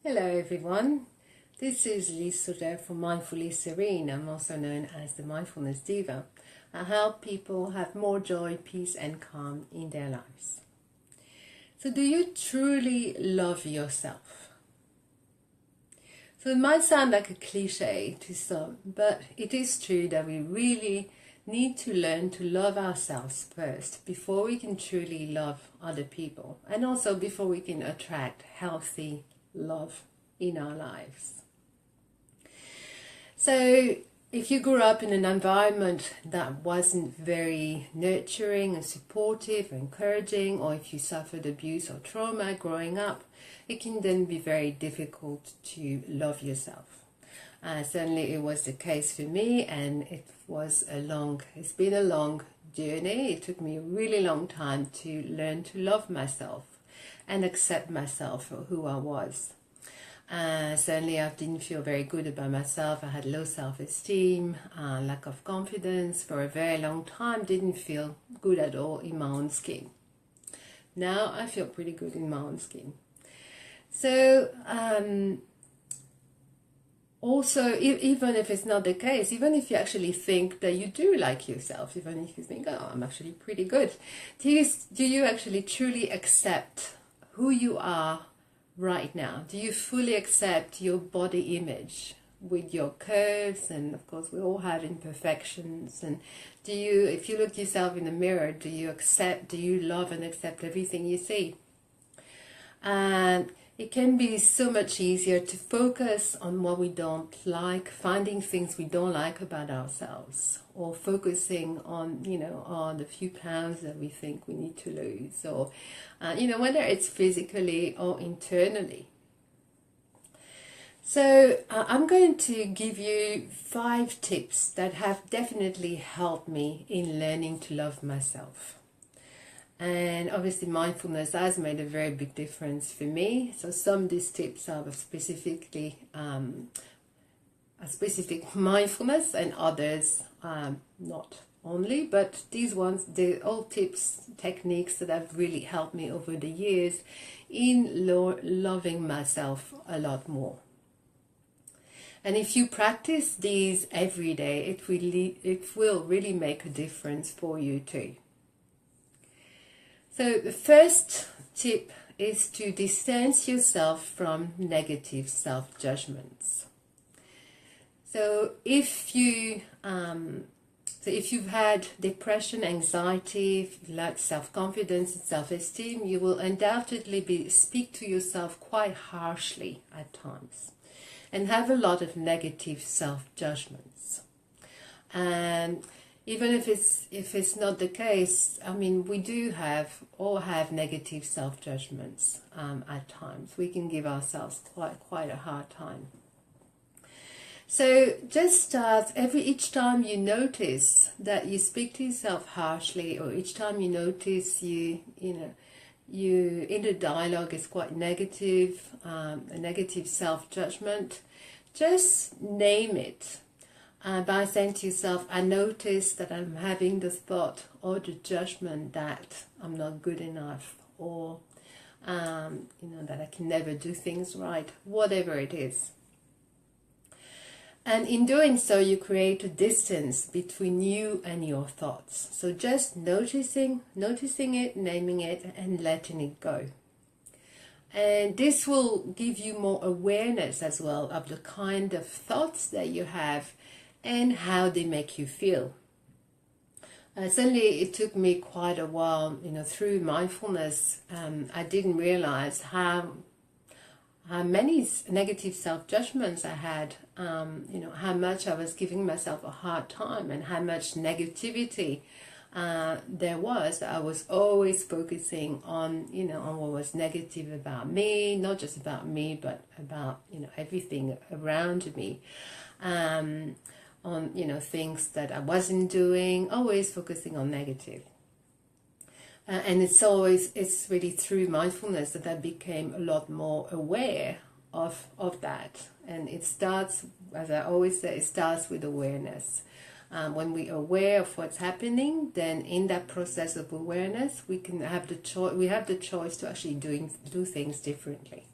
Hello everyone, this is Lise Soter from Mindfully Serene. I'm also known as the Mindfulness Diva. I help people have more joy, peace and calm in their lives. So do you truly love yourself? So it might sound like a cliche to some, but it is true that we really need to learn to love ourselves first before we can truly love other people, and also before we can attract healthy love in our lives. So if you grew up in an environment that wasn't very nurturing and supportive, encouraging, or if you suffered abuse or trauma growing up, it can then be very difficult to love yourself. Certainly it was the case for me, and it's been a long journey. It took me a really long time to learn to love myself and accept myself for who I was. Certainly I didn't feel very good about myself. I had low self-esteem, lack of confidence for a very long time, didn't feel good at all in my own skin. Now I feel pretty good in my own skin. So also, even if it's not the case, even if you actually think that you do like yourself, even if you think, oh, I'm actually pretty good, do you actually truly accept who you are right now? Do you fully accept your body image with your curves? And of course we all have imperfections. And if you look yourself in the mirror, do you love and accept everything you see? And it can be so much easier to focus on what we don't like, finding things we don't like about ourselves, or focusing on, on the few pounds that we think we need to lose, or, whether it's physically or internally. So I'm going to give you 5 tips that have definitely helped me in learning to love myself. And obviously mindfulness has made a very big difference for me. So some of these tips are specifically a specific mindfulness, and others not only, but these ones, they're all tips, techniques that have really helped me over the years in loving myself a lot more. And if you practice these every day, it will really make a difference for you too. So the first tip is to distance yourself from negative self-judgments. So if you've had depression, anxiety, if you lack self-confidence and self-esteem, you will undoubtedly speak to yourself quite harshly at times and have a lot of negative self-judgments. And even if it's not the case, I mean, we do all have negative self-judgments at times. We can give ourselves quite a hard time. So just start each time you notice that you speak to yourself harshly, or each time you notice your inner dialogue is quite negative, a negative self-judgment, just name it. By saying to yourself, I notice that I'm having the thought or the judgment that I'm not good enough, or that I can never do things right, whatever it is. And in doing so, you create a distance between you and your thoughts. So just noticing it, naming it, and letting it go. And this will give you more awareness as well of the kind of thoughts that you have and how they make you feel. Certainly it took me quite a while, through mindfulness. I didn't realize how many negative self-judgments I had, how much I was giving myself a hard time, and how much negativity there was. I was always focusing on, on what was negative about me, not just about me, but about, everything around me. On things that I wasn't doing, always focusing on negative. And it's really through mindfulness that I became a lot more aware of that. And it starts, as I always say, it starts with awareness. When we are aware of what's happening, then in that process of awareness, we have the choice to actually do things differently.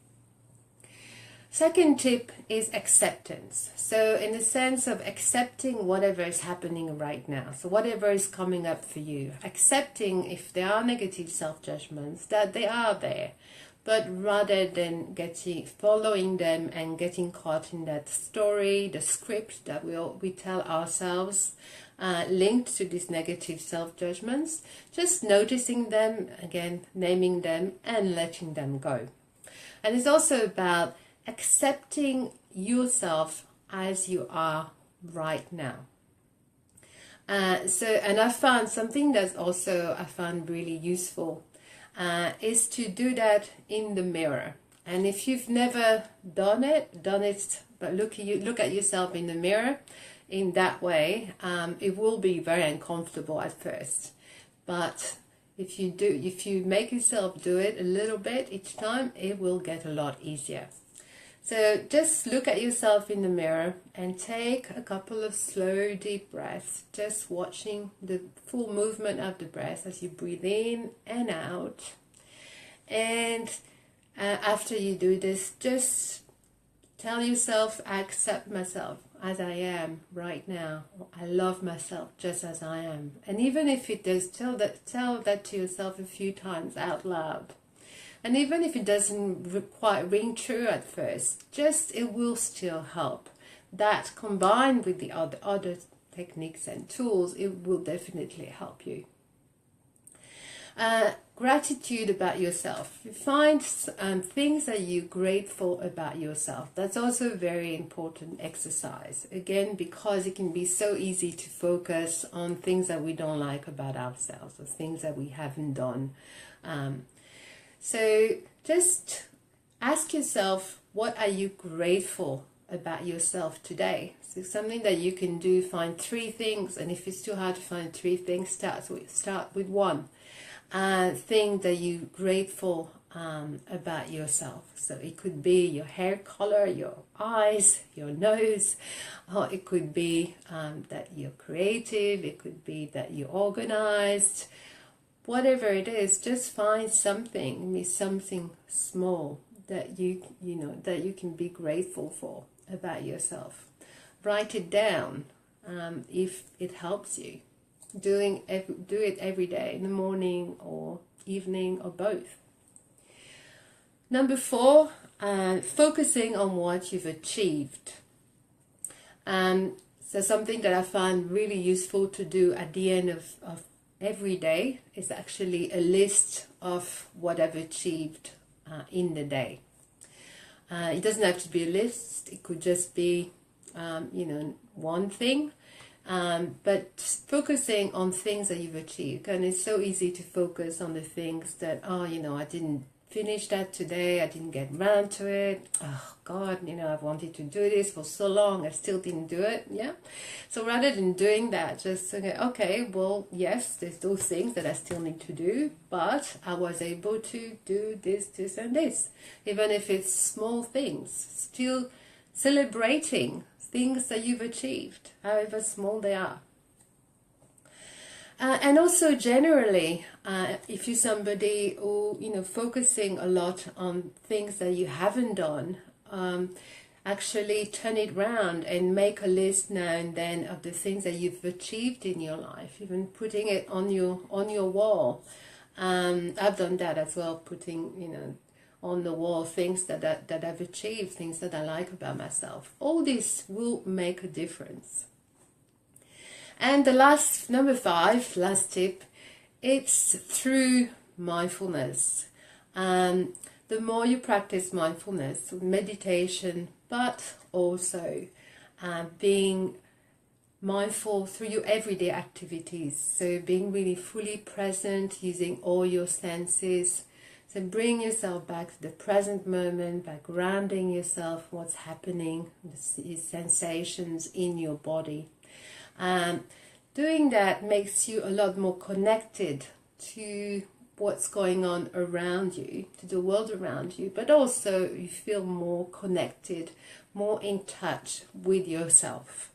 Second tip is acceptance. So in the sense of accepting whatever is happening right now. So whatever is coming up for you. Accepting if there are negative self-judgments, that they are there. But rather than following them and getting caught in that story, the script that we tell ourselves, linked to these negative self-judgments, just noticing them, again, naming them and letting them go. And it's also about accepting yourself as you are right now. And I found something that's also I found really useful is to do that in the mirror. And if you've never done it, but look at yourself in the mirror in that way, it will be very uncomfortable at first. But if you make yourself do it a little bit each time, it will get a lot easier. So just look at yourself in the mirror and take a couple of slow, deep breaths, just watching the full movement of the breath as you breathe in and out. And after you do this, just tell yourself, I accept myself as I am right now. I love myself just as I am. And even if it does, tell that to yourself a few times out loud. And even if it doesn't quite ring true at first, it will still help. That combined with the other techniques and tools, it will definitely help you. Gratitude about yourself. You find things that you're grateful about yourself. That's also a very important exercise. Again, because it can be so easy to focus on things that we don't like about ourselves or things that we haven't done. So just ask yourself, what are you grateful about yourself today? So something that you can do, find 3 things, and if it's too hard to find 3 things, start with one thing that you're grateful about yourself. So it could be your hair color, your eyes, your nose, or it could be that you're creative, it could be that you're organized. Whatever it is, just find something small that you can be grateful for about yourself. Write it down if it helps you. Do it every day, in the morning or evening or both. Number 4, focusing on what you've achieved. So something that I find really useful to do at the end of every day is actually a list of what I've achieved in the day. It doesn't have to be a list. It could just be, one thing. But focusing on things that you've achieved. And it's so easy to focus on the things that, I didn't finish that today. I didn't get around to it. Oh, God, I've wanted to do this for so long. I still didn't do it. Yeah. So rather than doing that, just okay, well, yes, there's those things that I still need to do, but I was able to do this, and this. Even if it's small things, still celebrating things that you've achieved, however small they are. And also generally, if you're somebody who, focusing a lot on things that you haven't done, actually turn it round and make a list now and then of the things that you've achieved in your life, even putting it on your wall. I've done that as well, putting, on the wall things that I've achieved, things that I like about myself. All this will make a difference. And the number 5, last tip, it's through mindfulness. The more you practice mindfulness, meditation, but also being mindful through your everyday activities. So being really fully present, using all your senses. So bring yourself back to the present moment by grounding yourself, what's happening, the sensations in your body. Doing that makes you a lot more connected to what's going on around you, to the world around you, but also you feel more connected, more in touch with yourself.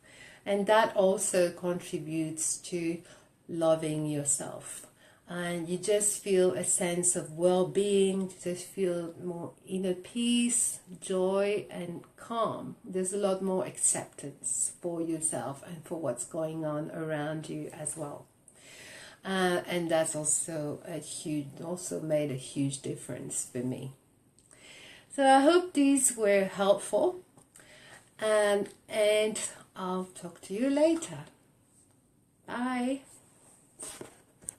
And that also contributes to loving yourself. and you just feel a sense of well-being, you just feel more inner peace, joy, and calm. There's a lot more acceptance for yourself and for what's going on around you as well. And that's also made a huge difference for me. So I hope these were helpful, and I'll talk to you later. Bye.